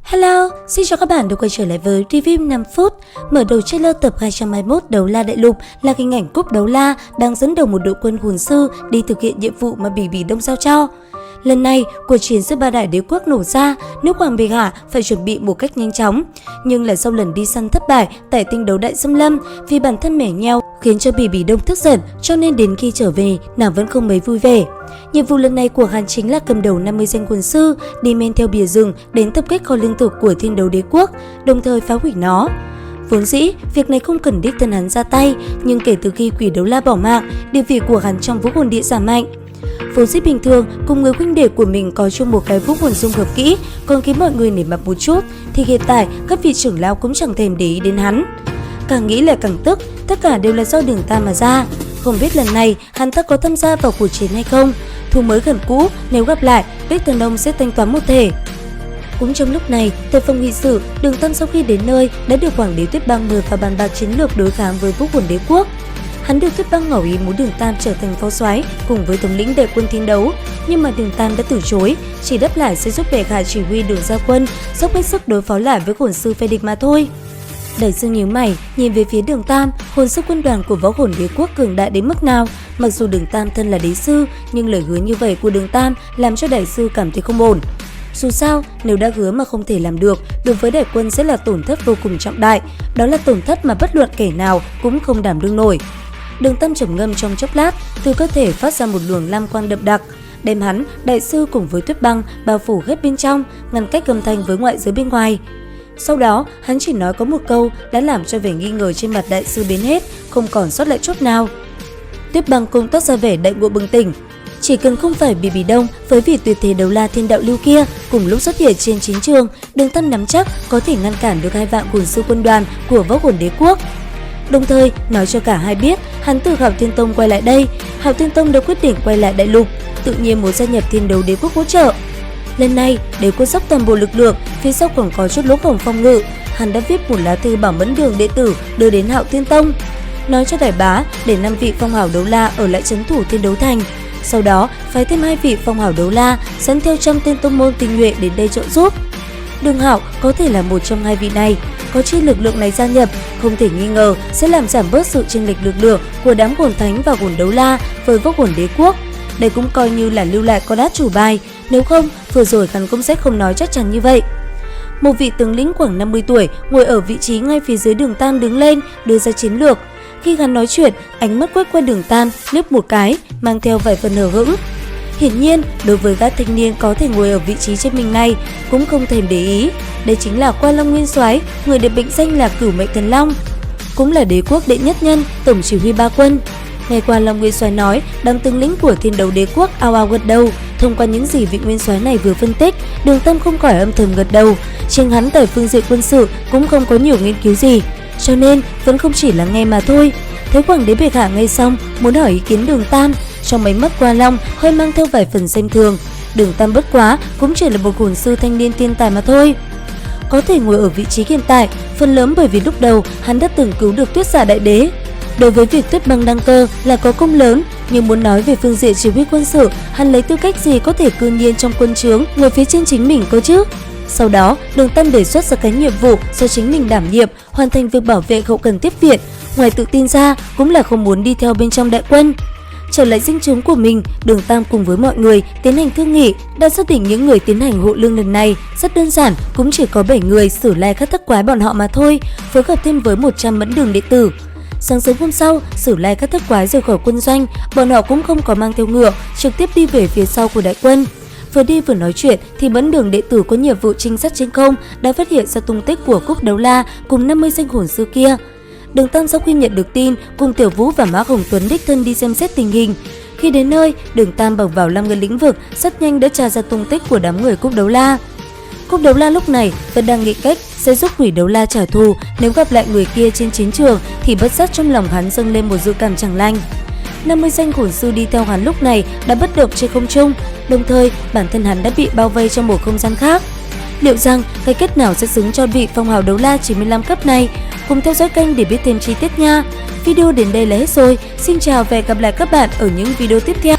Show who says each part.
Speaker 1: Hello, xin chào các bạn đã quay trở lại với review 5 phút. Mở đầu trailer tập 221 Đấu La Đại Lục là hình ảnh Cúp Đấu La đang dẫn đầu một đội quân hồn sư đi thực hiện nhiệm vụ mà Bỉ Đông giao cho. Lần này, cuộc chiến giữa ba đại đế quốc nổ ra, nước Hoàng bệ hạ phải chuẩn bị một cách nhanh chóng. Nhưng là sau lần đi săn thất bại tại tinh đấu đại xâm lâm, vì bản thân mẻ nheo khiến cho Bỉ Đông tức giận, cho nên đến khi trở về, nàng vẫn không mấy vui vẻ. Nhiệm vụ lần này của hắn chính là cầm đầu 50 danh quân sư, đi men theo bìa rừng đến tập kết kho lương thực của Thiên Đấu Đế quốc, đồng thời phá hủy nó. Vốn dĩ, việc này không cần đích thân hắn ra tay, nhưng kể từ khi Quỷ Đấu La bỏ mạng, địa vị của hắn trong vũ hồn địa giảm mạnh. Vốn dĩ bình thường, cùng người huynh đệ của mình có chung một cái vũ hồn dung hợp kỹ, còn khiến mọi người nể mặt một chút, thì hiện tại các vị trưởng lão cũng chẳng thèm để ý đến hắn. Càng nghĩ lại càng tức, tất cả đều là do Đường Tam mà ra. Không biết lần này hắn ta có tham gia vào cuộc chiến hay không. Thù mới gần cũ, nếu gặp lại, đích thân ông sẽ thanh toán một thể. Cũng trong lúc này, tại phòng nghị sự, Đường Tam sau khi đến nơi đã được Hoàng đế Tuyết Băng mời vào bàn bạc chiến lược đối kháng với vũ hồn đế quốc. Hắn được Tuyết Băng ngỏ ý muốn Đường Tam trở thành phó soái cùng với thống lĩnh đại quân Thiên Đấu, nhưng mà Đường Tam đã từ chối, chỉ đáp lại sẽ giúp bệ hạ chỉ huy đường ra quân, dốc hết sức đối phó lại với hồn sư phe địch mà thôi. Đại sư nhíu mày, nhìn về phía Đường Tam, hồn sư quân đoàn của võ hồn đế quốc cường đại đến mức nào. Mặc dù Đường Tam thân là đế sư, nhưng lời hứa như vậy của Đường Tam làm cho đại sư cảm thấy không ổn. Dù sao, nếu đã hứa mà không thể làm được, đối với đại quân sẽ là tổn thất vô cùng trọng đại. Đó là tổn thất mà bất luận kẻ nào cũng không đảm đương nổi. Đường Tam trầm ngâm trong chốc lát, từ cơ thể phát ra một luồng lam quang đậm đặc, đem hắn, đại sư cùng với Tuyết Băng bao phủ hết bên trong, ngăn cách âm thanh với ngoại giới bên ngoài. Sau đó, hắn chỉ nói có một câu đã làm cho vẻ nghi ngờ trên mặt đại sư biến hết, không còn sót lại chút nào. Tuyết Băng cũng toát ra vẻ đại ngộ bừng tỉnh. Chỉ cần không phải Bỉ Đông với vị tuyệt thế đấu la thiên đạo lưu kia cùng lúc xuất hiện trên chiến trường, Đường Tam nắm chắc có thể ngăn cản được 2 vạn hồn sư quân đoàn của võ hồn đế quốc. Đồng thời, nói cho cả hai biết, hắn từ Hạo Thiên Tông quay lại đây, Hạo Thiên Tông đã quyết định quay lại đại lục, tự nhiên muốn gia nhập Thiên Đấu Đế quốc hỗ trợ. Lần này, đế quốc dốc toàn bộ lực lượng, phía sau còn có chút lỗ hổng phòng ngự, hắn đã viết một lá thư bảo mẫn đường đệ tử đưa đến Hạo Thiên Tông, nói cho đại bá để 5 vị phong hào đấu la ở lại trấn thủ Thiên Đấu Thành. Sau đó, phái thêm 2 vị phong hào đấu la dẫn theo 100 tên tông môn tinh nhuệ đến đây trợ giúp. Đường Hạo có thể là một trong 2 vị này, có chi lực lượng này gia nhập, không thể nghi ngờ sẽ làm giảm bớt sự chênh lệch lực lượng của đám hồn thánh và hồn đấu la với võ hồn đế quốc. Đây cũng coi như là lưu lại con át chủ bài, nếu không vừa rồi hắn cũng sẽ không nói chắc chắn như vậy. Một vị tướng lĩnh khoảng 50 tuổi ngồi ở vị trí ngay phía dưới Đường Tam đứng lên đưa ra chiến lược. Khi hắn nói chuyện, ánh mắt quét qua Đường Tam liếc một cái, mang theo vài phần hờ hững. Hiển nhiên, đối với các thanh niên có thể ngồi ở vị trí trên mình này cũng không thèm để ý. Đây chính là Quan Long Nguyên Soái, người được mệnh danh là Cửu Mệnh Thần Long, cũng là đế quốc đệ nhất nhân, tổng chỉ huy 3 quân. Nghe Quan Long Nguyên Soái nói, đám tướng lĩnh của Thiên Đấu Đế quốc ao ao gật đầu. Thông qua những gì vị nguyên soái này vừa phân tích, Đường Tam không khỏi âm thầm gật đầu. Chính hắn tại phương diện quân sự cũng không có nhiều nghiên cứu gì, cho nên vẫn không chỉ là nghe mà thôi. Thấy Hoàng đế bệ hạ nghe xong, muốn hỏi ý kiến Đường Tam, trong mấy mắt Quan Long hơi mang theo vài phần xem thường. Đường Tam bất quá cũng chỉ là một hồn sư thanh niên thiên tài mà thôi. Có thể ngồi ở vị trí hiện tại, phần lớn bởi vì lúc đầu hắn đã từng cứu được Tuyết Giả Đại Đế. Đối với việc Tuyết Băng đăng cơ là có công lớn, nhưng muốn nói về phương diện chỉ huy quân sự, hắn lấy tư cách gì có thể cư nhiên trong quân trướng ngồi phía trên chính mình cơ chứ? Sau đó, Đường Tam đề xuất ra cái nhiệm vụ do chính mình đảm nhiệm, hoàn thành việc bảo vệ hậu cần tiếp viện. Ngoài tự tin ra, cũng là không muốn đi theo bên trong đại quân. Trở lại dinh trướng của mình, Đường Tam cùng với mọi người tiến hành thương nghị, đã xác định những người tiến hành hộ lương lần này rất đơn giản, cũng chỉ có 7 người, Sử Lai Khắc Thất Quái bọn họ mà thôi, phối hợp thêm với 100 mẫn đường đệ tử. Sáng sớm hôm sau, Sử Lai Khắc Thất Quái rời khỏi quân doanh, bọn họ cũng không có mang theo ngựa, trực tiếp đi về phía sau của đại quân. Vừa đi vừa nói chuyện thì mẫn đường đệ tử có nhiệm vụ trinh sát trên không đã phát hiện ra tung tích của Cúp Đấu La cùng 50 danh hồn sư kia. Đường Tam sau khi nhận được tin, cùng Tiểu Vũ và Mã Hồng Tuấn đích thân đi xem xét tình hình. Khi đến nơi, Đường Tam bằng vào 5 người lĩnh vực rất nhanh đã tra ra tung tích của đám người Cúp Đấu La. Cúp Đấu La lúc này vẫn đang nghĩ cách sẽ giúp Quỷ Đấu La trả thù, nếu gặp lại người kia trên chiến trường thì bất giác trong lòng hắn dâng lên một dự cảm chẳng lành. 50 danh hồn sư đi theo hắn lúc này đã bất động trên không trung, đồng thời bản thân hắn đã bị bao vây trong một không gian khác. Liệu rằng cái kết nào sẽ xứng cho vị phong hào đấu la 95 cấp này? Cùng theo dõi kênh để biết thêm chi tiết nha. Video đến đây là hết rồi. Xin chào và hẹn gặp lại các bạn ở những video tiếp theo.